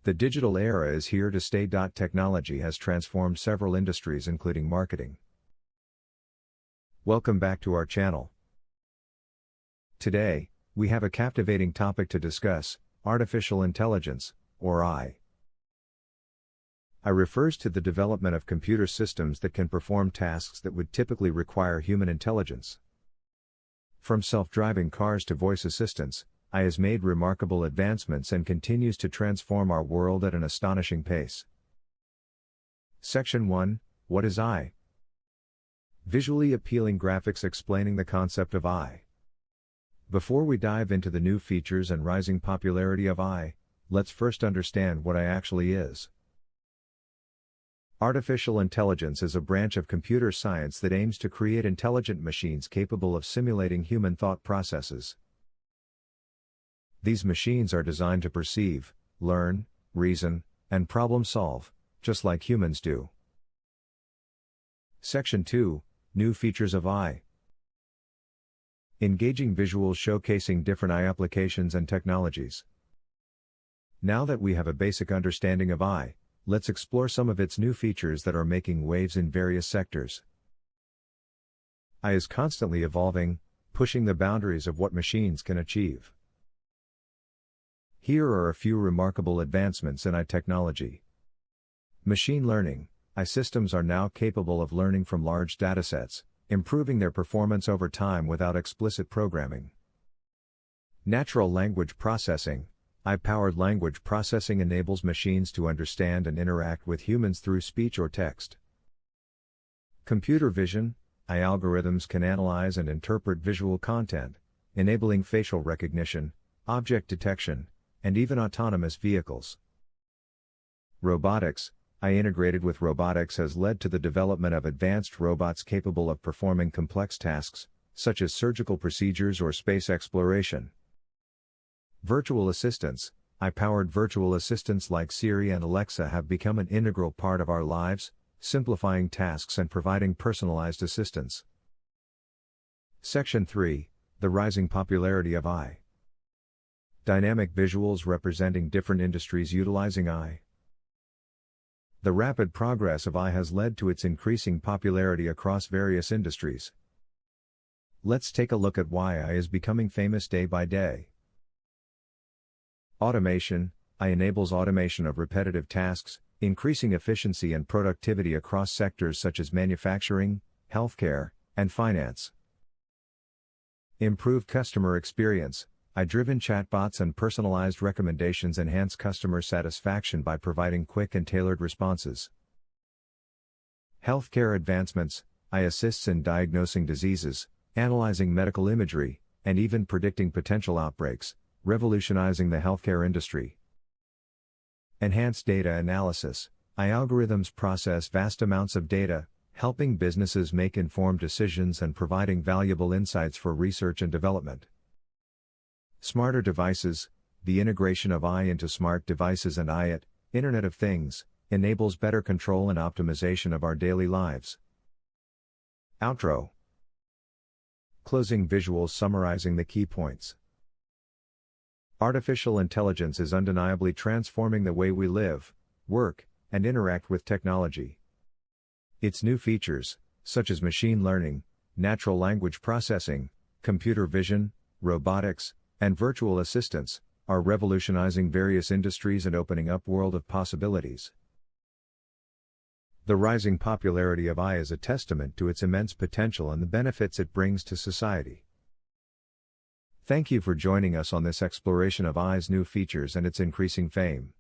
The digital era is here to stay. Technology has transformed several industries including marketing. Welcome back to our channel. Today, we have a captivating topic to discuss: artificial intelligence, or AI. AI refers to the development of computer systems that can perform tasks that would typically require human intelligence. From self-driving cars to voice assistants, AI has made remarkable advancements and continues to transform our world at an astonishing pace. Section 1: What is AI? Visually appealing graphics explaining the concept of AI. Before we dive into the new features and rising popularity of AI, let's first understand what AI actually is. Artificial intelligence is a branch of computer science that aims to create intelligent machines capable of simulating human thought processes. These machines are designed to perceive, learn, reason, and problem solve, just like humans do. Section 2: New features of AI. Engaging visuals showcasing different AI applications and technologies. Now that we have a basic understanding of AI, let's explore some of its new features that are making waves in various sectors. AI is constantly evolving, pushing the boundaries of what machines can achieve. Here are a few remarkable advancements in AI technology. Machine learning. AI systems are now capable of learning from large datasets, improving their performance over time without explicit programming. Natural language processing. AI-powered language processing enables machines to understand and interact with humans through speech or text. Computer vision. AI algorithms can analyze and interpret visual content, enabling facial recognition, object detection, and even autonomous vehicles. Robotics. AI integrated with robotics has led to the development of advanced robots capable of performing complex tasks, such as surgical procedures or space exploration. Virtual assistants. AI-powered virtual assistants like Siri and Alexa have become an integral part of our lives, simplifying tasks and providing personalized assistance. Section 3: The rising popularity of AI. Dynamic visuals representing different industries utilizing AI. The rapid progress of AI has led to its increasing popularity across various industries. Let's take a look at why AI is becoming famous day by day. Automation. AI enables automation of repetitive tasks, increasing efficiency and productivity across sectors such as manufacturing, healthcare, and finance. Improved customer experience. AI-driven chatbots and personalized recommendations enhance customer satisfaction by providing quick and tailored responses. Healthcare advancements. AI assists in diagnosing diseases, analyzing medical imagery, and even predicting potential outbreaks, revolutionizing the healthcare industry. Enhanced data analysis. AI algorithms process vast amounts of data, helping businesses make informed decisions and providing valuable insights for research and development. Smarter devices. The integration of AI into smart devices and AI at Internet of Things enables better control and optimization of our daily lives. Outro. Closing visuals summarizing the key points. Artificial intelligence is undeniably transforming the way we live, work, and interact with technology. Its new features, such as machine learning, natural language processing, computer vision, robotics, and virtual assistants, are revolutionizing various industries and opening up a world of possibilities. The rising popularity of AI is a testament to its immense potential and the benefits it brings to society. Thank you for joining us on this exploration of AI's new features and its increasing fame.